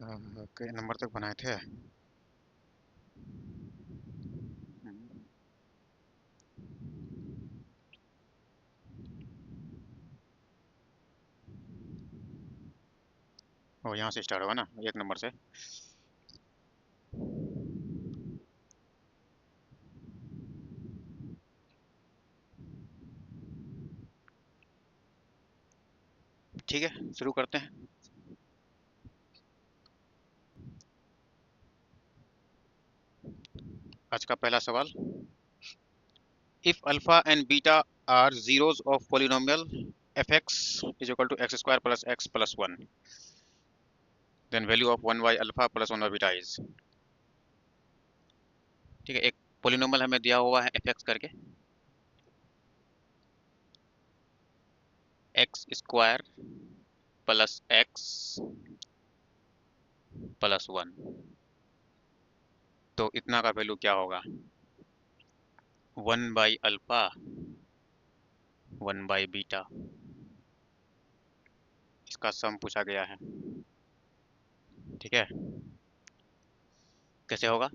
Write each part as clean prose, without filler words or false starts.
कई नंबर तक बनाए थे। और यहाँ से स्टार्ट होगा ना, एक नंबर से। ठीक है, शुरू करते हैं। आज का पहला सवाल, if alpha and beta are zeros of polynomial f x is equal to x square plus x plus one, then value of one by alpha plus one by beta is. ठीक है, एक पोलिनोमियल हमें दिया हुआ है f x करके, x square plus x plus one, तो इतना का वैल्यू क्या होगा? One by alpha one by beta, इसका सम पूछा गया है। ठीक है, कैसे होगा?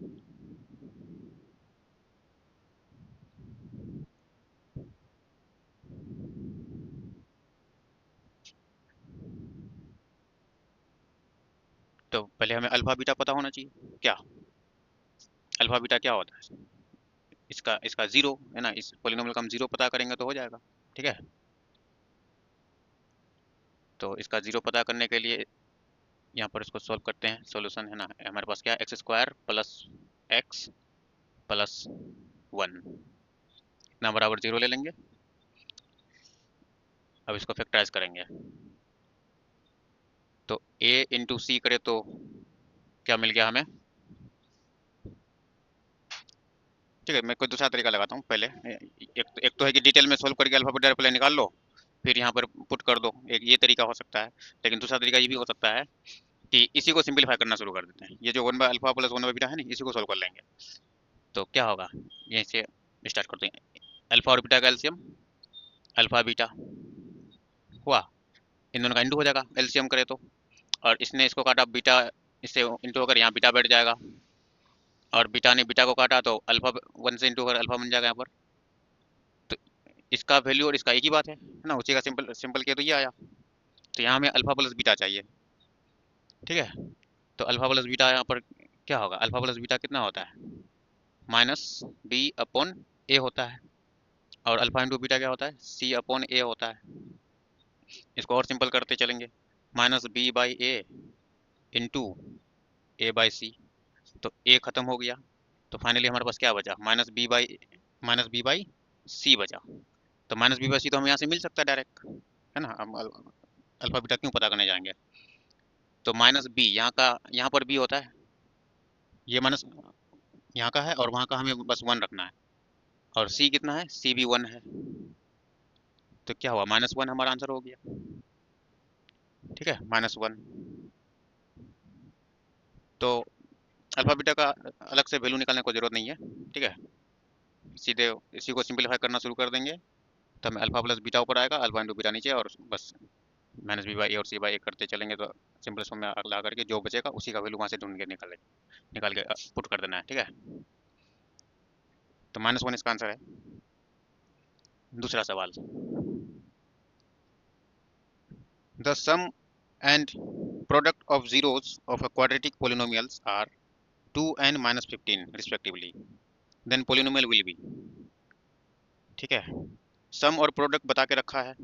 तो पहले हमें अल्फा बीटा पता होना चाहिए। क्या अल्फा बीटा क्या होता है? इसका इसका जीरो है ना, इस पोलिनोमियल का हम जीरो पता करेंगे तो हो जाएगा। ठीक है, तो इसका जीरो पता करने के लिए यहाँ पर इसको सॉल्व करते हैं। सॉल्यूशन है ना, हमारे पास क्या है, x square plus x plus one, इतना बराबर जीरो ले लेंगे। अब इसको फैक्टराइज करेंगे, तो ए इंटू सी करे तो क्या मिल गया हमें? ठीक है, मैं कोई दूसरा तरीका लगाता हूँ पहले। एक तो है कि डिटेल में सोल्व करके अल्फा बीटा पहले निकाल लो, फिर यहाँ पर पुट कर दो, एक ये तरीका हो सकता है। लेकिन दूसरा तरीका ये भी हो सकता है कि इसी को सिंपलीफाई करना शुरू कर देते हैं। ये जो one by alpha plus one by beta है ना, इसी को सोल्व कर लेंगे। तो क्या होगा, यहीं से स्टार्ट करते हैं। अल्फा और बीटा का एलसीएम अल्फा बीटा हुआ, इन दोनों का इंटू हो जाएगा एलसीएम करे तो। और इसने इसको काटा बीटा, इससे इंटू होकर यहाँ बीटा बैठ जाएगा, और बीटा ने बीटा को काटा तो अल्फा वन से इंटू होकर अल्फा बन जाएगा यहाँ पर। तो इसका वैल्यू और इसका एक ही बात है ना, उसी का सिंपल सिंपल किया तो ये आया। तो यहाँ हमें अल्फा प्लस बीटा चाहिए। ठीक है, तो अल्फा प्लस बीटा यहाँ पर क्या होगा? अल्फा प्लस बीटा कितना होता है? माइनस बी अपॉन ए होता है। और अल्फा इंटू बीटा क्या होता है? सी अपॉन ए होता है। इसको और सिंपल करते चलेंगे, minus B by A into A by C, तो ए खत्म हो गया। तो फाइनली हमारे पास क्या बचा? माइनस बी बाई सी बचा। तो माइनस बी बाई सी तो हमें यहाँ से मिल सकता है डायरेक्ट, है ना। हम अल्फा बीटा क्यों पता करने जाएंगे? तो माइनस बी यहाँ का, यहाँ पर बी होता है, ये माइनस यहाँ का है, और वहाँ का हमें बस वन रखना है। और सी कितना है? सी भी वन है। तो क्या हुआ? माइनस वन हमारा आंसर हो गया। ठीक है, माइनस वन। तो अल्फा बीटा का अलग से वैल्यू निकालने की जरूरत नहीं है। ठीक है, सीधे इसी को सिंपलीफाई करना शुरू कर देंगे, तो हमें अल्फा प्लस बीटा ऊपर आएगा, अल्फा इंटू बीटा नीचे, और बस माइनस बी बाई ए और सी बाई ए करते चलेंगे। तो सिंपल फॉर्म में ला करके जो बचेगा उसी का वैल्यू वहाँ से ढूंढ के निकाल के पुट कर देना है। ठीक है, तो माइनस वन इसका आंसर है। दूसरा सवाल, the sum and product of zeros of a quadratic polynomials are 2 and minus 15 respectively, then polynomial will be। ठीक है, सम और प्रोडक्ट बता के रखा है।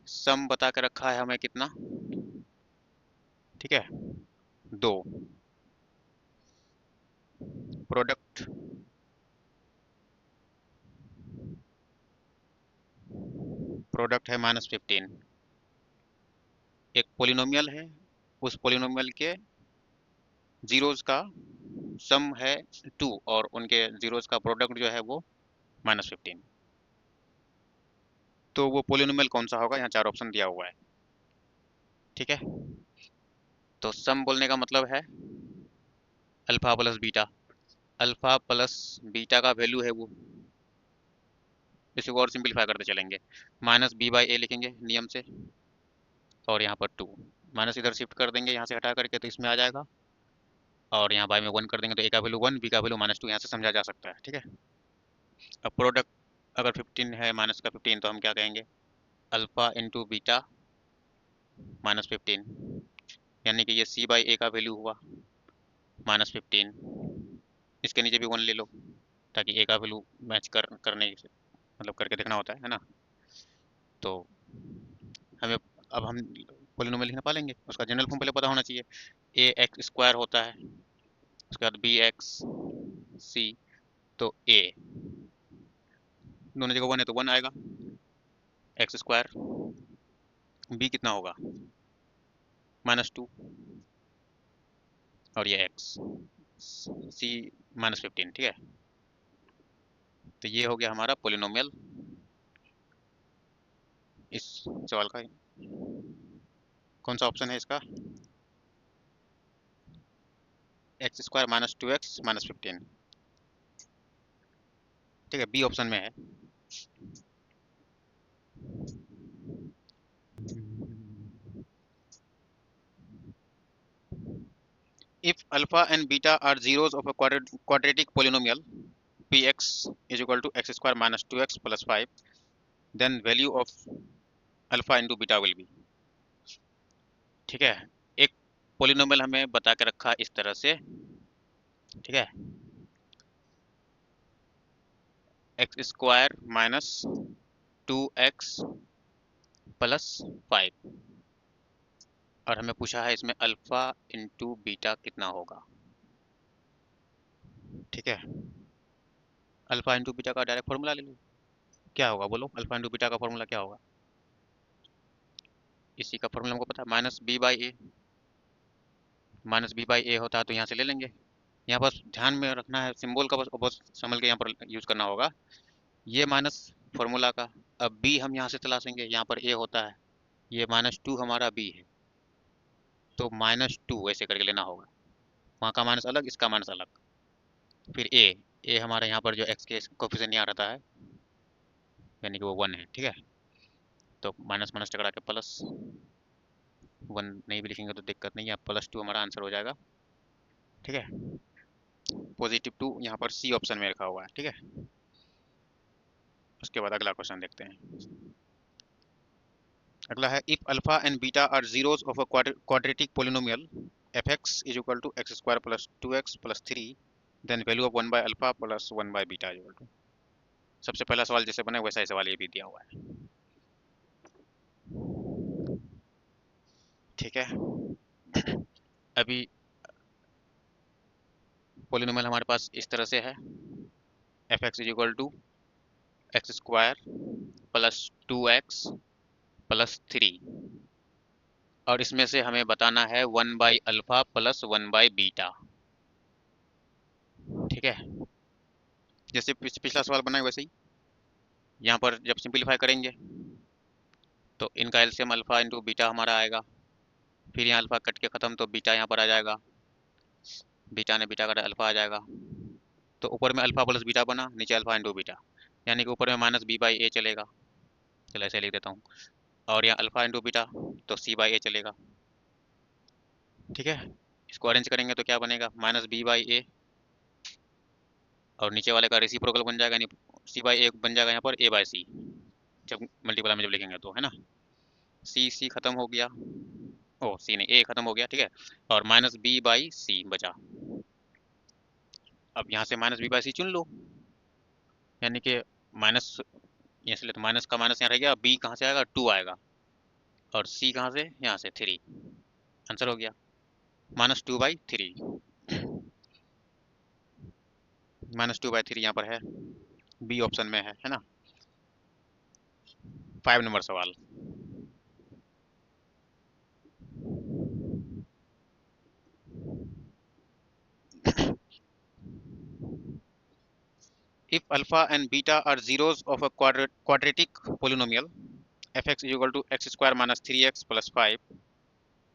सम बता के रखा है हमें कितना? ठीक है, दो। प्रोडक्ट प्रोडक्ट है माइनस 15। एक पोलिनोमियल है, उस पोलिनोमियल के जीरोस का सम है टू, और उनके जीरोस का प्रोडक्ट जो है वो माइनस 15। तो वो पोलिनोमियल कौन सा होगा? यहाँ चार ऑप्शन दिया हुआ है। ठीक है, तो सम बोलने का मतलब है alpha plus beta. Alpha plus beta का वैल्यू है वो, इसको और सिंपलीफाई करते चलेंगे। माइनस बी बाई ए लिखेंगे नियम से, और यहाँ पर टू, माइनस इधर शिफ्ट कर देंगे यहाँ से हटा करके, तो इसमें आ जाएगा। और यहाँ बाय में 1 कर देंगे तो ए का वैल्यू 1, बी का वैल्यू -2, यहाँ से समझा जा सकता है। ठीक है। अब प्रोडक्ट अगर 15 है माइनस का 15, तो हम क्या कहेंगे, अल्फा इंटू बीटा -15, यानी कि ये सी बाई ए का वैल्यू हुआ -15। इसके नीचे भी 1 ले लो, ताकि ए का वैल्यू मैच करने से मतलब करके देखना होता है ना। तो हमें अब हम पोलिनोमियल लिखना पालेंगे, उसका जनरल फॉर्म पहले पता होना चाहिए। ए एक्स स्क्वायर होता है, उसके बाद बी एक्स सी, तो ए दोनों जगह 1 है तो 1 आएगा, एक्स स्क्वायर, बी कितना होगा -2, और ये एक्स, सी -15। ठीक है। तो ये हो गया हमारा पोलिनोमियल इस सवाल का। कौन सा ऑप्शन है इसका, एक्स स्क्वायर -2x -15। ठीक है, बी ऑप्शन में है। If alpha and beta are zeros of a quadratic polynomial, px is equal to x square minus 2x plus 5, then value of alpha into beta will be। ठीक है, एक polynomial हमें बता के रखा इस तरह से। ठीक है, x square minus 2x plus 5, और हमें पूछा है इसमें अल्फा इंटू बीटा कितना होगा। ठीक है, अल्फा इंटू बीटा का डायरेक्ट फॉर्मूला ले लो, क्या होगा बोलो, अल्फा इंटू बीटा का फॉर्मूला क्या होगा। इसी का फॉर्मूला हमको पता है, -b/a होता है, तो यहाँ से ले लेंगे। यहाँ बस ध्यान में रखना है, सिंबल का बस बस समझ के यहाँ पर यूज करना होगा, ये माइनस फॉर्मूला का। अब b हम यहाँ से तलाशेंगे, यहाँ पर a होता है, ये -2 हमारा b है, तो -2 ऐसे करके लेना होगा, वहाँ का माइनस अलग, इसका माइनस अलग। फिर a हमारा यहाँ पर जो x के कोफिशिएंट यहाँ रहता है, यानी कि वो 1 है। ठीक है, तो माइनस माइनस टकरा के प्लस 1 नहीं भी लिखेंगे तो दिक्कत नहीं है, +2 हमारा आंसर हो जाएगा। ठीक है, +2 यहाँ पर सी ऑप्शन में रखा हुआ है। ठीक है, उसके बाद अगला क्वेश्चन देखते हैं। अगला है, if alpha and beta are zeros of a quadratic polynomial f x is equal to x square plus 2x plus 3, then value of 1 by alpha plus 1 by beta is equal to. सबसे पहला सवाल जैसे बने वैसा ही सवाल ये भी दिया हुआ है। ठीक है, अभी पोलिनोमियल हमारे पास इस तरह से है, f x is equal to x square plus 2x plus 3, और इसमें से हमें बताना है 1 by alpha plus 1 by beta. ठीक है, जैसे पिछला सवाल बना है वैसे ही यहाँ पर जब सिंपलीफाई करेंगे तो इनका एलसीएम अल्फा इंटू बीटा हमारा आएगा, फिर यहाँ अल्फा कट के खत्म तो बीटा यहाँ पर आ जाएगा, बीटा ने बीटा का अल्फा आ जाएगा, तो ऊपर में अल्फा प्लस बीटा बना, नीचे अल्फा इंटू बीटा, यानी कि ऊपर में -b/a चलेगा। चलो ऐसे लिख देता हूँ, और यहाँ अल्फा इंटू बीटा तो c/a चलेगा। ठीक है, इसको अरेंज करेंगे तो क्या बनेगा, -b/a, और नीचे वाले का रेसिप्रोकल बन जाएगा, यानी c/a बन जाएगा यहाँ पर a/c, जब मल्टीप्लाई में जब लिखेंगे तो, है ना। c खत्म हो गया, ओ c नहीं, a खत्म हो गया। ठीक है, और -b/c बचा। अब यहाँ से -b/c चुन लो, यानी कि माइनस, यहाँ से ले तो माइनस का माइनस यहाँ रह गया, b कहाँ से आएगा, 2 आएगा, और c कहाँ से, यहाँ से 3। आंसर हो गया -2/3, -2/3 यहाँ पर है, बी ऑप्शन में है ना। 5 नंबर सवाल, if alpha and beta are zeros of a quadratic polynomial fx is equal to x square minus 3x plus 5,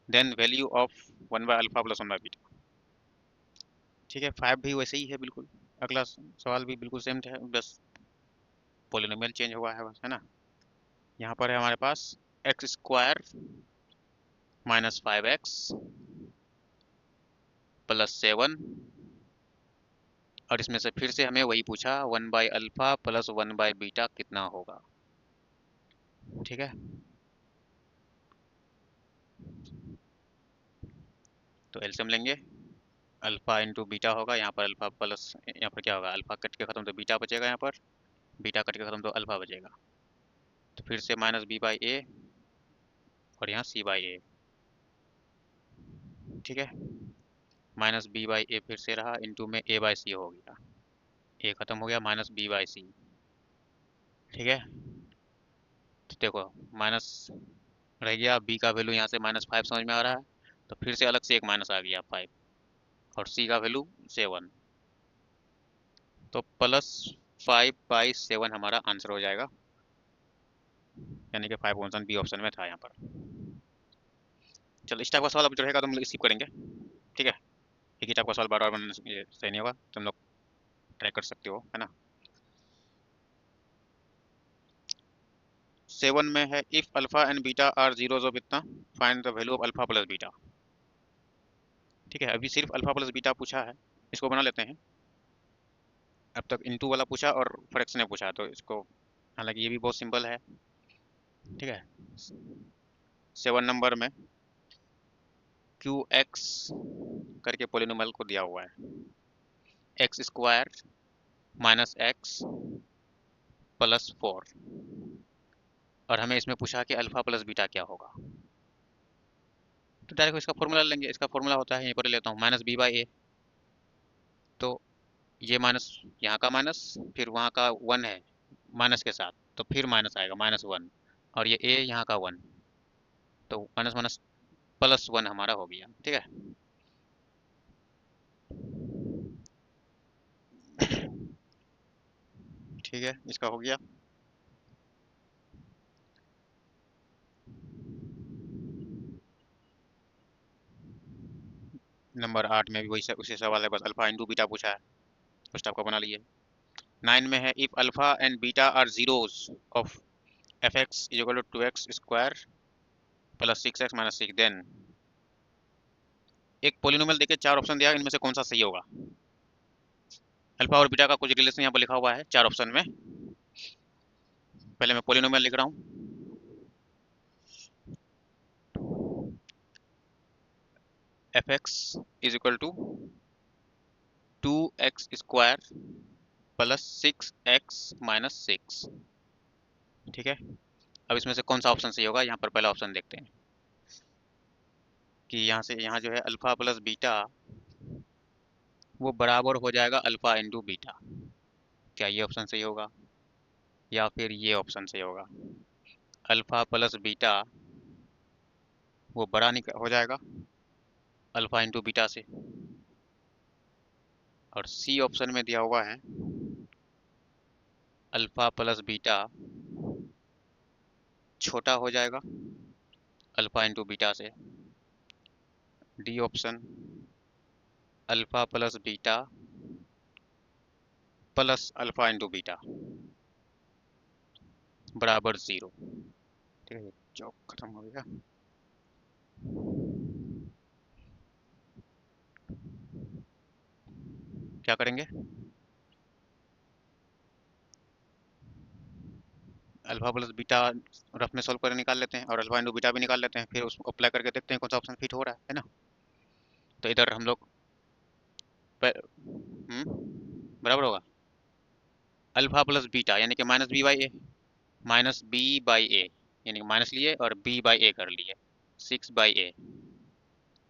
then value of 1 by alpha plus 1 by beta। ठीक है, 5 भी वैसे ही है बिल्कुल, अगला सवाल भी बिल्कुल सेम है, बस पोलिनोमियल चेंज हुआ है बस, है ना। यहाँ पर है हमारे पास एक्स स्क्वायर -5x +7, और इसमें से फिर से हमें वही पूछा 1/अल्फा प्लस 1/बीटा कितना होगा। ठीक है, तो एलसीएम लेंगे, अल्फा इंटू बीटा होगा, यहाँ पर अल्फा प्लस, यहाँ पर क्या होगा, अल्फा कट के खत्म तो बीटा बचेगा, यहाँ पर बीटा कट के खत्म तो अल्फा बचेगा, तो फिर से -b/a और यहाँ c/a। ठीक है, -b/a फिर से रहा, इंटू में a/c हो गया, a खत्म हो गया, -b/c। ठीक है, तो देखो माइनस रह गया, b का वैल्यू यहाँ से -5 समझ में आ रहा है, तो फिर से अलग से एक माइनस आ गया 5, और c का वैल्यू 7, तो +5/7 हमारा आंसर हो जाएगा, यानी कि 5 ऑप्शन बी ऑप्शन में था यहाँ पर। चलो इस टाइप का सवाल अब जो रहेगा तो हम लोग स्किप करेंगे। ठीक है, एक ही टाइप का सवाल बार बार बनाने से ये सही नहीं होगा, तुम लोग ट्राई कर सकते हो, है ना। 7 में है if alpha and beta are zeros of इतना, find the value of alpha plus beta. ठीक है, अभी सिर्फ अल्फा प्लस बीटा पूछा है, इसको बना लेते हैं। अब तक इनटू वाला पूछा और फ्रैक्शन में पूछा, तो इसको, हालांकि ये भी बहुत सिंपल है। ठीक है, 7 नंबर में क्यू एक्स करके पोलिनोमियल को दिया हुआ है, x² -x +4, और हमें इसमें पूछा कि अल्फा प्लस बीटा क्या होगा, तो डायरेक्ट इसका फॉर्मूला लेंगे। इसका फॉर्मूला होता है, यहीं पर लेता हूँ, -b/a, तो ये माइनस, यहाँ का माइनस, फिर वहाँ का 1 है माइनस के साथ, तो फिर माइनस आएगा -1, और ये a यहाँ का 1, तो माइनस माइनस +1 हमारा हो गया। ठीक है, ठीक है, इसका हो गया। नंबर 8 में भी वही उसी सवाल है, बस अल्फा इंटू बीटा पूछा है, उस टाइप का बना लिए। 9 में है if alpha and beta are zeros of fx is equal to 2x² + 6x - 6, then एक पोलिनोमियल देके 4 ऑप्शन दिया, इनमें से कौन सा सही होगा। अल्फा और बीटा का कुछ रिलेशन यहाँ पर लिखा हुआ है 4 ऑप्शन में। पहले मैं पोलिनोमियल लिख रहा हूँ, fx is equal to 2x² + 6x - 6। ठीक है, अब इसमें से कौन सा ऑप्शन सही होगा, यहाँ पर पहला ऑप्शन देखते हैं कि यहाँ से यहाँ जो है अल्फा प्लस बीटा वो बराबर हो जाएगा अल्फा इंटू बीटा। क्या ये ऑप्शन सही होगा, या फिर ये ऑप्शन सही होगा, अल्फा प्लस बीटा वो बड़ा हो जाएगा अल्फा इंटू बीटा से। और सी ऑप्शन में दिया हुआ है अल्फा प्लस बीटा छोटा हो जाएगा अल्फा इंटू बीटा से। D option alpha plus beta plus alpha into beta बराबर 0। ठीक है, जॉब खत्म हो गया। क्या करेंगे, अल्फा प्लस बीटा रफ में सोल्व कर निकाल लेते हैं, और अल्फा इंटू बीटा भी निकाल लेते हैं, फिर उसको अप्लाई करके देखते हैं कौन सा ऑप्शन फिट हो रहा है ना। तो इधर हम लोग बराबर होगा अल्फा प्लस बीटा यानी कि -b/a, -b/a यानी कि माइनस लिए और b/a कर लिए, 6/a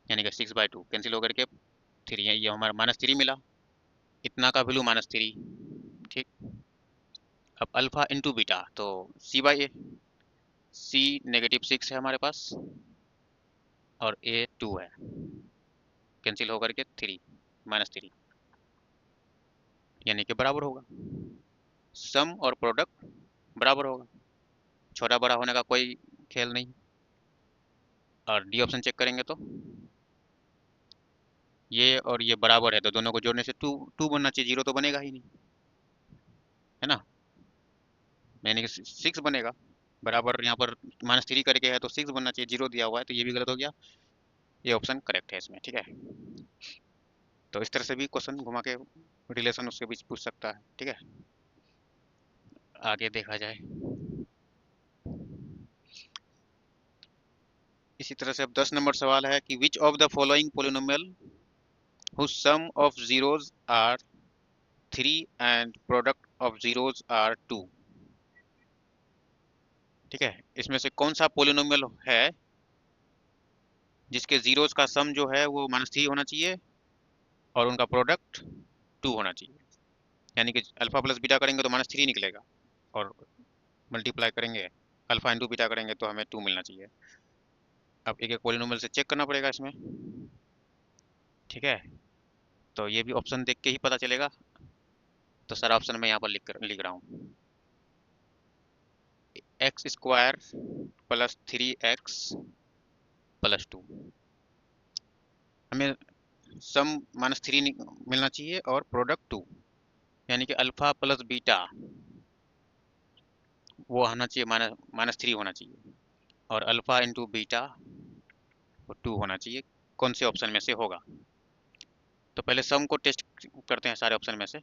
यानी कि 6/2 कैंसिल होकर के 3 है, ये हमारा -3 मिला, इतना का वैल्यू -3। ठीक, अब अल्फा इंटू बीटा तो c/a, c -6 है हमारे पास और a 2 है, कैंसिल होकर के 3 -3 यानी कि बराबर होगा, सम और प्रोडक्ट बराबर होगा, छोटा बड़ा होने का कोई खेल नहीं। और डी ऑप्शन चेक करेंगे तो ये और ये बराबर है, तो दोनों को जोड़ने से 2 बनना चाहिए, 0 तो बनेगा ही नहीं, है ना, यानी कि 6 बनेगा। बराबर यहाँ पर -3 करके है तो 6 बनना चाहिए, 0 दिया हुआ है तो ये भी गलत हो गया। ये ऑप्शन करेक्ट है इसमें, ठीक है। तो इस तरह से भी क्वेश्चन घुमा के रिलेशन उसके बीच पूछ सकता है, ठीक है। आगे देखा जाए, इसी तरह से अब 10 नंबर सवाल है कि विच of the following polynomial whose sum of zeros are 3 and product of zeros are 2। ठीक है, इसमें से कौन सा पोलिनोमियल है जिसके जीरोस का सम जो है वो -3 होना चाहिए और उनका प्रोडक्ट 2 होना चाहिए। यानी कि अल्फा प्लस बीटा करेंगे तो -3 निकलेगा, और मल्टीप्लाई करेंगे अल्फा इंटू बीटा करेंगे तो हमें 2 मिलना चाहिए। अब एक एक पोलिनोमियल से चेक करना पड़ेगा इसमें, ठीक है। तो ये भी ऑप्शन देख के ही पता चलेगा, तो सारा ऑप्शन मैं यहाँ पर लिख रहा हूँ। x² + 3x + 2, हमें सम -3 मिलना चाहिए और प्रोडक्ट 2, यानी कि अल्फा प्लस बीटा वो आना चाहिए, -3 होना चाहिए, और अल्फा इंटू बीटा वो 2 होना चाहिए। कौन से ऑप्शन में से होगा? तो पहले सम को टेस्ट करते हैं सारे ऑप्शन में से।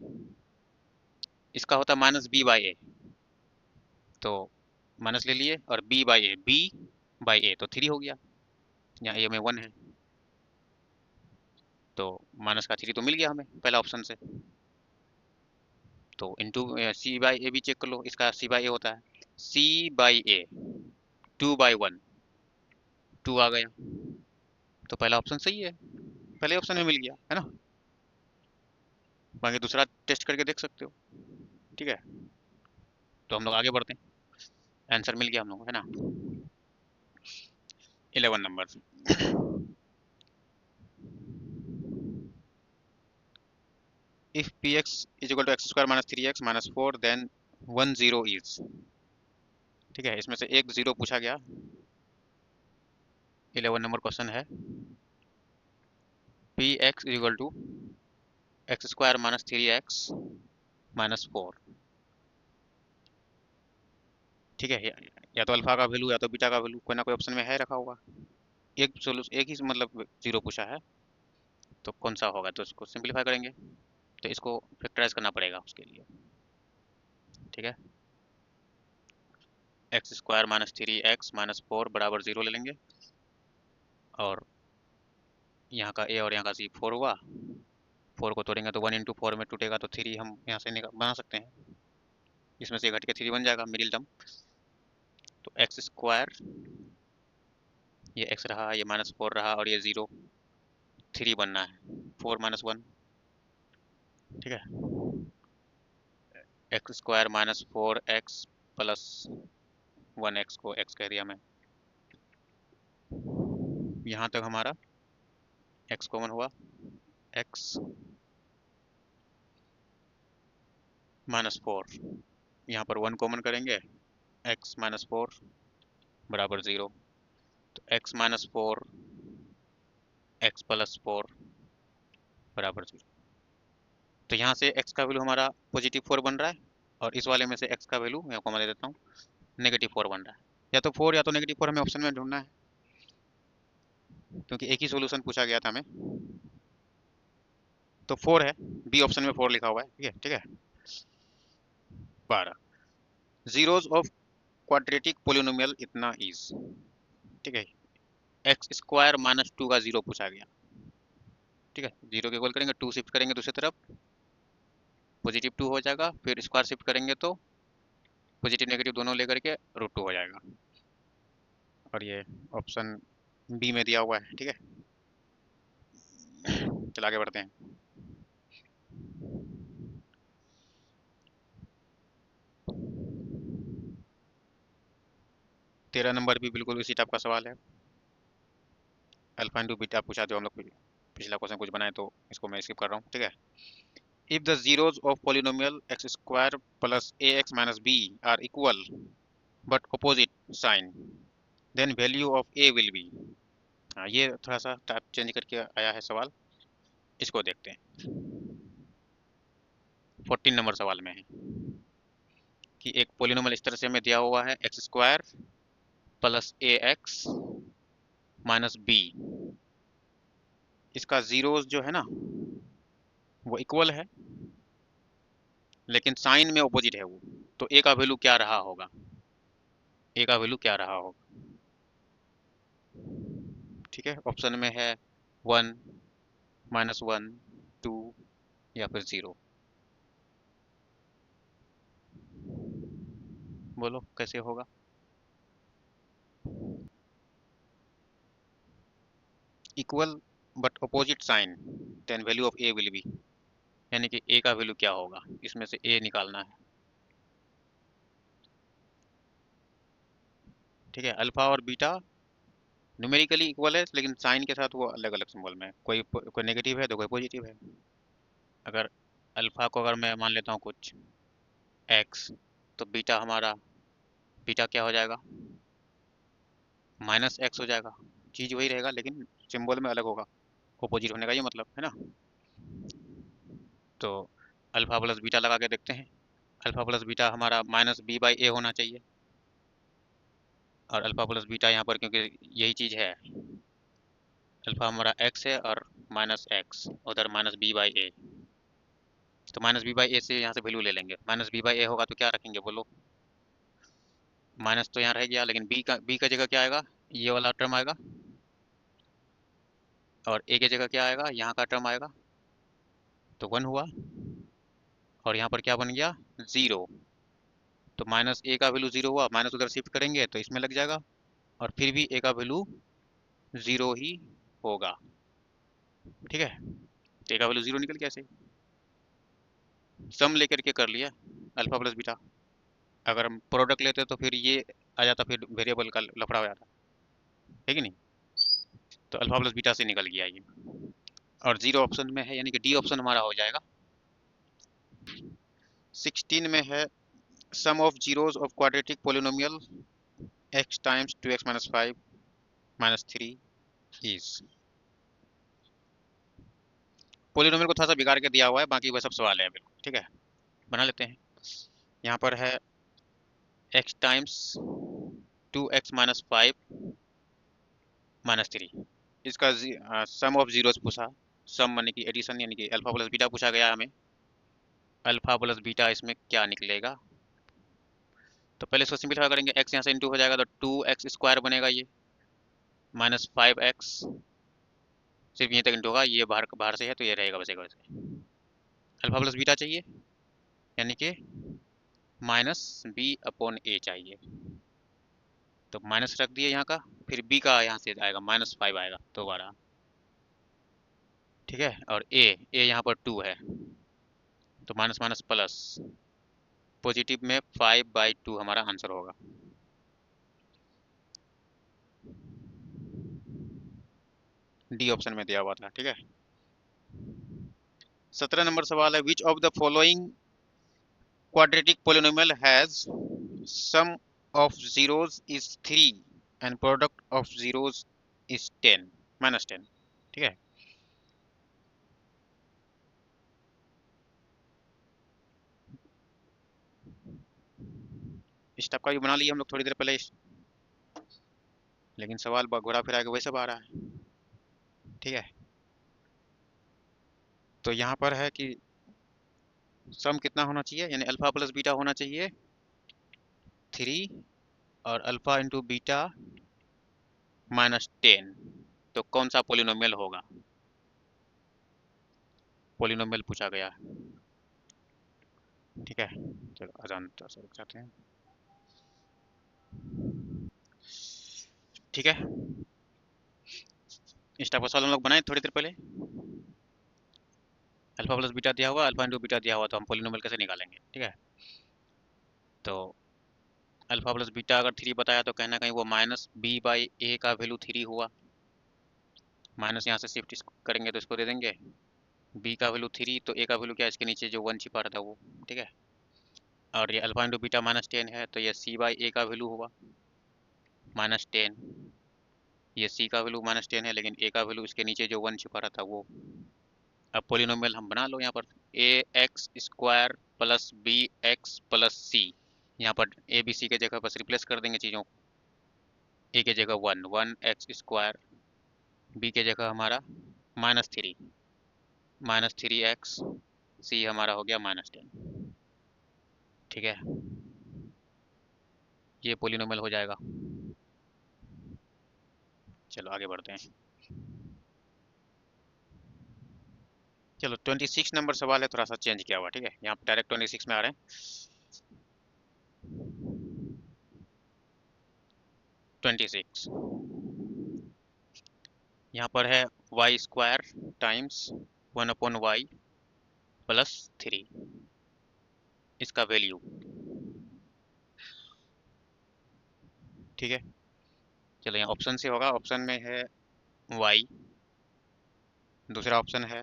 इसका होता है -b/a, तो माइनस ले लिए, और b/a तो 3 हो गया, यहाँ a में 1 है तो -3 तो मिल गया हमें पहला ऑप्शन से। तो इंटू c/a भी चेक कर लो, इसका c/a होता है c/a 2/1, 2 आ गया, तो पहला ऑप्शन सही है, पहले ऑप्शन में मिल गया है ना। बाकी दूसरा टेस्ट करके देख सकते हो, ठीक है। तो हम लोग आगे बढ़ते हैं, आंसर मिल गया हम लोग को, है ना। 11 number, if px is equal to x² - 3x - 4 then 1 0 is। ठीक है, इसमें से एक 0 पूछा गया। 11 नंबर क्वेश्चन है px is equal to x² - 3x - 4। ठीक है, या तो अल्फा का वैल्यू या तो बीटा का वैल्यू कोई ना कोई ऑप्शन में है रखा होगा। एक सोल्यूशन, एक ही मतलब 0 पूछा है, तो कौन सा होगा? तो इसको सिंपलीफाई करेंगे, तो इसको फैक्टराइज करना पड़ेगा उसके लिए, ठीक है। x² - 3x - 4 बराबर 0 ले लेंगे, और यहाँ का a और यहाँ का c 4 हुआ। 4 को तोड़ेंगे तो 1 इंटू 4 में टूटेगा, तो 3 हम यहाँ से बना सकते हैं, इसमें से घट के 3 बन जाएगा मिडिल टर्म। तो x², ये x रहा, ये -4 रहा, और ये 0, 3 बनना है, 4 - 1, ठीक है। x² - 4x + 1x को x कह दिया मैं, यहाँ तक हमारा x कॉमन हुआ, x -4, यहाँ पर 1 कॉमन करेंगे, x - 4 बराबर 0, तो x - 4 x + 4 बराबर 0। तो यहाँ से x का वैल्यू हमारा +4 बन रहा है, और इस वाले में से x का वैल्यू मैं कॉमन दे देता हूँ, -4 बन रहा है। या तो 4 या तो -4 हमें ऑप्शन में ढूंढना है, क्योंकि एक ही सोल्यूशन पूछा गया था हमें। तो 4 है, बी ऑप्शन में 4 लिखा हुआ है, ठीक है, ठीक है। 12 जीरोस ऑफ क्वाड्रेटिक पोलिनोमियल इतना इज, ठीक है। x² - 2 का 0 पूछा गया, ठीक है। 0 के इक्वल करेंगे, 2 शिफ्ट करेंगे दूसरी तरफ, +2 हो जाएगा, फिर स्क्वायर शिफ्ट करेंगे तो पॉजिटिव नेगेटिव दोनों लेकर के √2 हो जाएगा, और ये ऑप्शन बी में दिया हुआ है, ठीक है। चल आगे बढ़ते हैं। तेरह नंबर भी बिल्कुल इसी टाइप का सवाल है, अल्फा इंटू बीटा पूछा, जो हम लोग पिछला क्वेश्चन कुछ बनाए, तो इसको मैं स्किप कर रहा हूँ, ठीक है। If the zeros of polynomial x² + ax - b are equal but opposite sign, then value of a will be. हाँ, ये थोड़ा सा टाइप चेंज करके आया है सवाल, इसको देखते हैं। 14 नंबर सवाल में है कि एक पोलिनोमियल इस तरह से हमें दिया हुआ है एक्स स्क्वायर प्लस ए एक्स माइनस बी। इसका जीरोस जो है ना वो इक्वल है, लेकिन साइन में अपोजिट है वो। तो ए का वैल्यू क्या रहा होगा, ए का वैल्यू क्या रहा होगा? ठीक है, ऑप्शन में है 1, -1, 2 या फिर 0। बोलो कैसे होगा? Equal but opposite sign, then value of a will be, यानी कि ए का वैल्यू क्या होगा, इसमें से ए निकालना है। ठीक है, अल्फा और बीटा न्यूमेरिकली इक्वल है, लेकिन साइन के साथ वो अलग अलग सिंबल में है। कोई नेगेटिव है तो कोई पॉजिटिव है। अगर अल्फा को अगर मैं मान लेता हूँ कुछ एक्स, तो बीटा हमारा, बीटा क्या हो जाएगा, -x हो जाएगा। चीज वही रहेगा लेकिन सिंबल में अलग होगा, अपोजिट होने का ये मतलब है ना। तो अल्फा प्लस बीटा लगा के देखते हैं। अल्फा प्लस बीटा हमारा -b/a होना चाहिए, और अल्फा प्लस बीटा यहाँ पर क्योंकि यही चीज है, अल्फा हमारा x है और -x उधर -b/a, तो -b/a से यहाँ से वैल्यू ले लेंगे। -b/a होगा तो क्या रखेंगे बोलो, माइनस तो यहाँ रह गया, लेकिन b का जगह क्या आएगा, ये वाला टर्म आएगा, और a की जगह क्या आएगा, यहाँ का टर्म आएगा, तो 1 हुआ। और यहाँ पर क्या बन गया, 0। तो -a का वैल्यू 0 हुआ, माइनस उधर शिफ्ट करेंगे तो इसमें लग जाएगा, और फिर भी a का वैल्यू 0 ही होगा। ठीक है, तो a का वैल्यू 0 निकल गया ऐसे। सम लेकर के कर लिया अल्फा प्लस बीटा। अगर हम प्रोडक्ट लेते तो फिर ये आ जाता, फिर वेरिएबल का लफड़ा हो जाता है कि नहीं। तो अल्फा प्लस बीटा से निकल गया ये, और 0 ऑप्शन में है, यानी कि डी ऑप्शन हमारा हो जाएगा। 16 में है sum of zeroes of quadratic polynomial x times 2x minus 5 minus 3 is. Polynomial को थोड़ा सा बिगाड़ के दिया हुआ है, बाकी वह सब सवाल है बिल्कुल। ठीक है, बना लेते हैं। यहाँ पर है x times 2x minus 5 minus 3, इसका सम ऑफ जीरोस पूछा। सम माने कि एडिशन, यानी कि अल्फा प्लस बीटा पूछा गया हमें। अल्फा प्लस बीटा इसमें क्या निकलेगा, तो पहले इसको सिंपलीफाई करेंगे। x यहाँ से इंटू हो जाएगा तो 2x स्क्वायर बनेगा, ये -5x, सिर्फ यहीं तक इंटू होगा, ये बाहर बाहर से है तो ये रहेगा वैसे का वैसे। अल्फा प्लस बीटा चाहिए, यानी कि -b/a चाहिए, तो माइनस रख दिए यहाँ का, फिर b का यहाँ से आएगा -5 आएगा दोबारा। ठीक है, और a यहाँ पर 2 है, तो माइनस माइनस प्लस, पॉजिटिव में 5/2 हमारा आंसर होगा। डी ऑप्शन में दिया हुआ था। ठीक है, 17 नंबर सवाल है, which of the following quadratic polynomial has sum of zeros is 3 and product of zeros is 10 -10। ठीक है, इस टाइप का भी बना लिया हम लोग थोड़ी देर पहले, लेकिन सवाल घुरा फिरा के वैसे आ रहा है। ठीक है, तो यहाँ पर है कि सम कितना होना चाहिए, यानी अल्फा प्लस बीटा होना चाहिए 3, और अल्फा इंटू बीटा -10। तो कौन सा पोलिनोमियल होगा, पोलिनोमियल पूछा गया है। ठीक है, चलो अजान से रुक जाते हैं। ठीक है, इस टाइप का सवाल हम लोग बनाए थोड़ी देर पहले। अल्फा प्लस बीटा दिया हुआ, अल्फा इंटू बीटा दिया हुआ, तो हम पोलिनोमियल कैसे निकालेंगे। ठीक है, तो अल्फा प्लस बीटा अगर 3 बताया तो कहना कहीं वो -b/a का वैल्यू 3 हुआ, माइनस यहाँ से शिफ्ट करेंगे तो इसको दे देंगे, b का वैल्यू 3, तो a का वैल्यू क्या है, इसके नीचे जो 1 छिपा रहता है वो। ठीक है, और ये अल्फा इंटू बीटा -10 है, तो ये c/a का वैल्यू हुआ -10। ये c का वैल्यू -10 है, लेकिन a का वैल्यू इसके नीचे जो 1 छिपा रहता है वो। अब पोलिनोमियल हम बना लो यहाँ पर, a x square plus b x plus c, यहाँ पर ए बी सी के जगह बस रिप्लेस कर देंगे चीज़ों को। ए के जगह 1 1 x², बी के जगह हमारा -3 -3x, सी हमारा हो गया -10। ठीक है, ये पोलिनोमियल हो जाएगा। चलो आगे बढ़ते हैं। चलो 26 नंबर सवाल है, थोड़ा सा चेंज किया हुआ। ठीक है, यहाँ पर डायरेक्ट 26 में आ रहे हैं। 26 यहाँ पर है y² टाइम्स 1/y +3, इसका वैल्यू। ठीक है, चलो यहाँ ऑप्शन से होगा। ऑप्शन में है y, दूसरा ऑप्शन है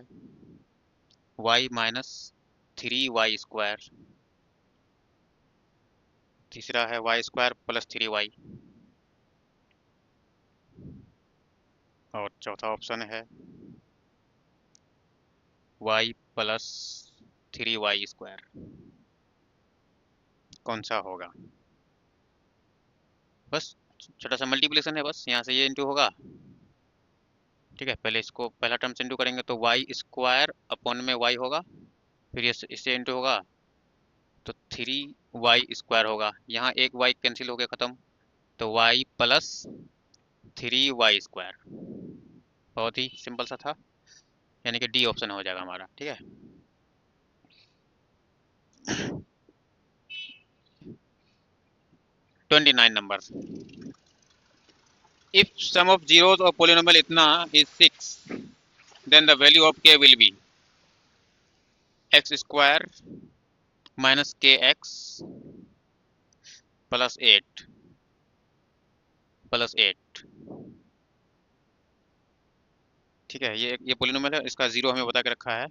y-3y², तीसरा है y² +3y, और चौथा ऑप्शन है y +3y²। कौन सा होगा? बस छोटा सा मल्टीप्लिकेशन है, बस यहाँ से ये इंटू होगा। ठीक है, पहले इसको पहला टर्म से इंटू करेंगे तो y² अपॉन में y होगा, फिर ये इससे इंटू होगा तो 3y² होगा। यहाँ एक y कैंसिल हो गया, खत्म, तो y +3y²। बहुत ही सिंपल सा था, यानी कि डी ऑप्शन हो जाएगा हमारा। ठीक है, 29 number. If sum of zeros of polynomial itna is 6, then the value of k will be x² minus kx +8 +8। ठीक है, ये पोलिनोमियल है, इसका जीरो हमें बता के रखा है।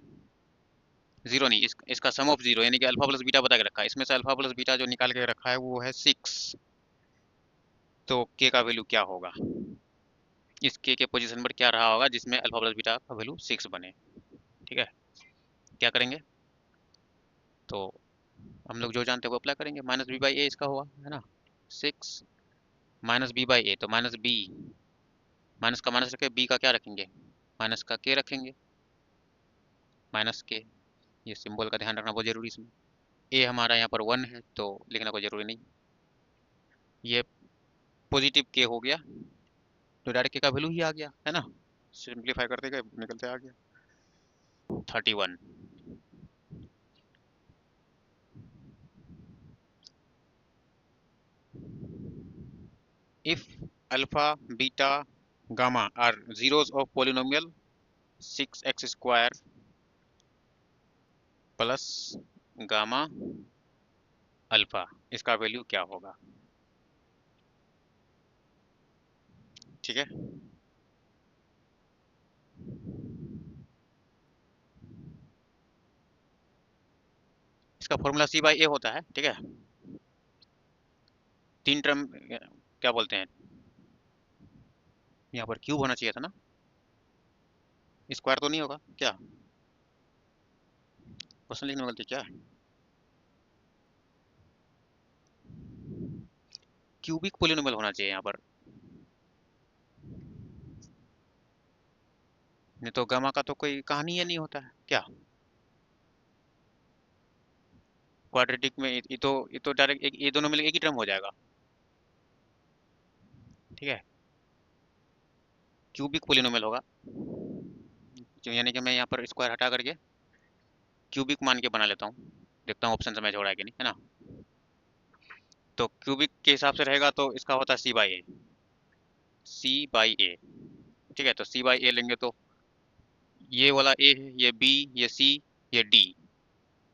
जीरो नहीं, इसका सम ऑफ जीरो यानी कि अल्फा प्लस बीटा बता के रखा है। इसमें से अल्फा प्लस बीटा जो निकाल के रखा है वो है 6, तो के का वैल्यू क्या होगा? इस के पोजीशन पर क्या रहा होगा जिसमें अल्फा प्लस बीटा का वैल्यू 6 बने? ठीक है, क्या करेंगे? तो हम लोग जो जानते हैं वो अप्लाई करेंगे। -b/a इसका हुआ है ना, 6 -b/a, तो -b, माइनस का माइनस रखे, b का क्या रखेंगे? माइनस का k रखेंगे, -k। ये सिंबल का ध्यान रखना बहुत जरूरी इसमें। a हमारा यहाँ पर 1 है तो लिखना कोई जरूरी नहीं। ये पॉजिटिव k हो गया तो डायरेक्ट k का वैल्यू ही आ गया है ना, सिंप्लीफाई करते गए निकलते आ गया 31। If alpha, beta, gamma are zeros of polynomial 6x² plus gamma alpha, इसका वैल्यू क्या होगा? ठीक है, इसका फॉर्मूला c/a होता है। ठीक है, तीन टर्म क्या बोलते हैं, यहाँ पर क्यूब होना चाहिए था ना, स्क्वायर तो नहीं होगा क्या? क्वेश्चन लिखने में गलती क्या है? क्यूबिक पोलिनोमियल होना चाहिए यहाँ पर, नहीं तो गामा का तो कोई कहानी है नहीं होता है क्या? क्वाड्रेटिक में ये तो डायरेक्ट ये दोनों मिलकर एक ही टर्म हो जाएगा। ठीक है, क्यूबिक पोलिनोमियल होगा, यानी कि मैं यहाँ पर स्क्वायर हटा करके क्यूबिक मान के बना लेता हूँ। देखता हूँ ऑप्शन से मैच हो रहा है कि नहीं, है ना। तो क्यूबिक के हिसाब से रहेगा तो इसका होता है c/a, c/a। ठीक है, तो c/a लेंगे तो ये वाला a है, ये b, ये c, ये d,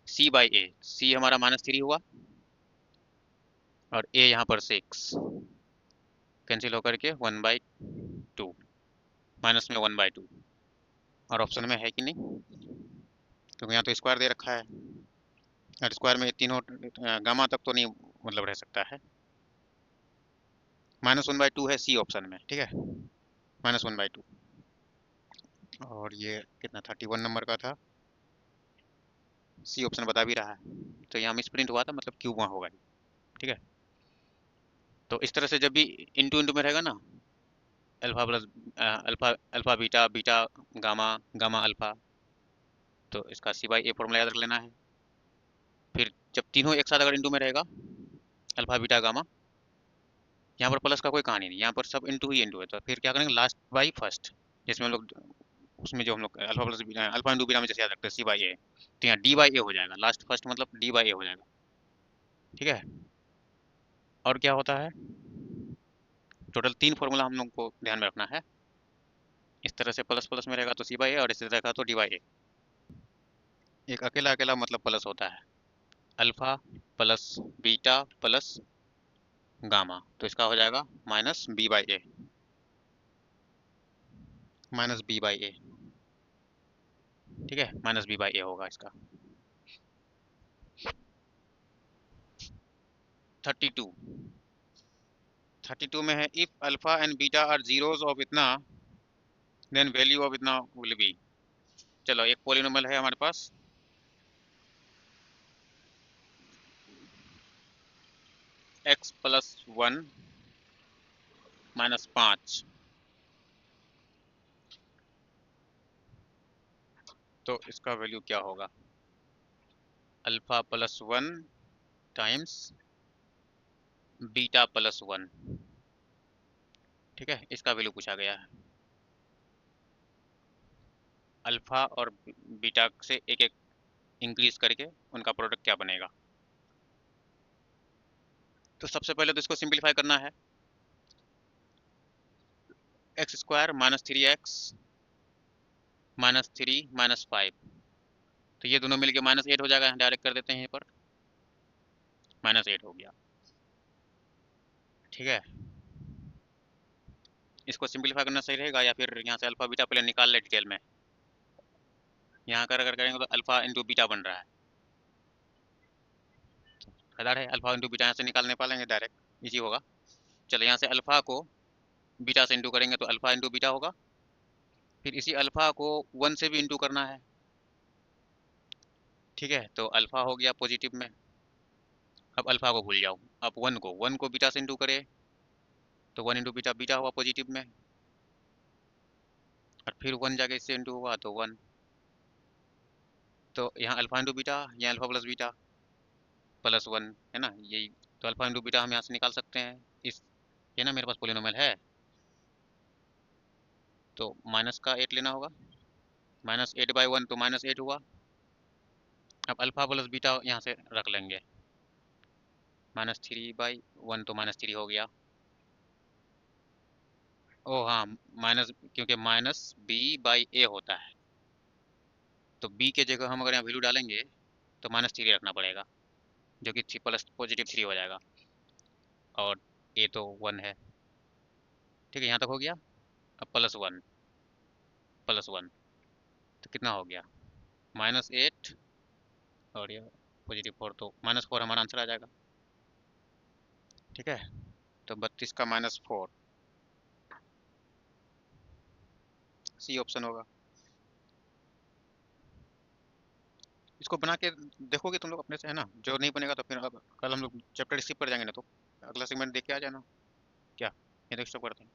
c/a। c हमारा -3 हुआ और a यहाँ पर 6, कैंसिल होकर के 1/2, माइनस में 1/2। और ऑप्शन में है कि नहीं, क्योंकि यहाँ तो स्क्वायर दे रखा है, और स्क्वायर में तीनों गामा तक तो नहीं मतलब रह सकता है। -1/2 है सी ऑप्शन में। ठीक है, -1/2। और ये कितना 31 नंबर का था, सी ऑप्शन बता भी रहा है, तो यहाँ मिस प्रिंट हुआ था, मतलब क्यूब वहाँ होगा ही। ठीक है। तो इस तरह से जब भी इंटू इंटू में रहेगा ना, alpha plus alpha, alpha beta, beta gamma, gamma alpha, तो इसका सी बाई ए फॉर्मूला याद रख लेना है। फिर जब तीनों एक साथ अगर इंटू में रहेगा, अल्फा बीटा गामा, यहाँ पर प्लस का कोई कहानी नहीं, यहाँ पर सब इंटू ही इंटू है, तो फिर क्या करेंगे, लास्ट बाई फर्स्ट, जिसमें हम लोग, उसमें जो हम लोग alpha plus alpha into beta में जैसे याद रखते हैं सी बाई ए, तो यहाँ डी बाई ए हो जाएगा, लास्ट फर्स्ट मतलब डी बाई ए हो जाएगा। ठीक है। और क्या होता है, टोटल तीन फॉर्मूला हम लोग को ध्यान में रखना है। इस तरह से प्लस प्लस में रहेगा तो सी बाई ए, और इस तरह रहेगा तो डी बाई ए। एक अकेला अकेला मतलब प्लस होता है, alpha plus beta plus gamma, तो इसका हो जाएगा minus B by A, minus B by A. ठीक है, माइनस बी बाई ए होगा इसका। 32, 32 में है, if alpha and beta are zeros of इतना, देन वैल्यू ऑफ इतना विल बी। चलो, एक पॉलिनोमियल है हमारे पास, एक्स प्लस वन माइनस 5, तो इसका वैल्यू क्या होगा, alpha plus one times beta plus one. ठीक है, इसका वैल्यू पूछा गया है। अल्फा और बीटा से एक एक इंक्रीज करके उनका प्रोडक्ट क्या बनेगा। तो सबसे पहले तो इसको सिंपलीफाई करना है, x square minus three x minus three minus five, तो ये दोनों मिलके माइनस एट हो जाएगा, डायरेक्ट कर देते हैं यहाँ पर, माइनस एट हो गया। ठीक है, इसको सिंपलीफाई करना सही रहेगा, या फिर यहाँ से अल्फा बीटा पहले निकाल ले डिटेल में, यहाँ कर अगर करेंगे तो अल्फा इंटू बीटा बन रहा है, फायदा है, अल्फा इंटू बीटा यहाँ से निकालने पालेंगे डायरेक्ट, इजी होगा। चलो, यहाँ से अल्फा को बीटा से इंटू करेंगे तो अल्फा इंटू बीटा होगा, फिर इसी अल्फा को वन से भी इंटू करना है। ठीक है, तो अल्फा हो गया पॉजिटिव में, अब अल्फा को भूल जाओ, अब वन को बीटा से इंटू करे तो वन इंटू बीटा, बीटा हुआ पॉजिटिव में, और फिर वन जाके इससे इंटू हुआ तो वन, तो यहाँ अल्फा इंटू बीटा, यहाँ alpha plus beta plus one, है ना यही, तो अल्फा इंटू बीटा हम यहाँ से निकाल सकते हैं, इस, ये ना मेरे पास पोलिनोमियल है, तो माइनस का एट लेना होगा, माइनस एट बाई वन तो माइनस एट हुआ। अब अल्फा प्लस बीटा यहाँ से रख लेंगे, माइनस थ्री बाई वन तो माइनस थ्री हो गया। ओ हाँ, माइनस, क्योंकि माइनस बी बाई ए होता है, तो बी के जगह हम अगर यहाँ वैल्यू डालेंगे तो माइनस थ्री रखना पड़ेगा, जो कि थ्री प्लस पॉजिटिव थ्री हो जाएगा, और ए तो वन है। ठीक है, यहाँ तक हो गया। अब प्लस वन तो कितना हो गया, माइनस एट, और ये पॉजिटिव फोर, तो माइनस फोर हमारा आंसर आ जाएगा। ठीक है, तो 32 का माइनस फोर, सी ऑप्शन होगा। इसको बना के देखोगे तुम लोग अपने से, है ना, जो नहीं बनेगा तो फिर अब कल हम लोग चैप्टर स्किप कर जाएंगे ना, तो अगला सेगमेंट देख के आ जाना। क्या, ये देख, स्टॉप करते हैं।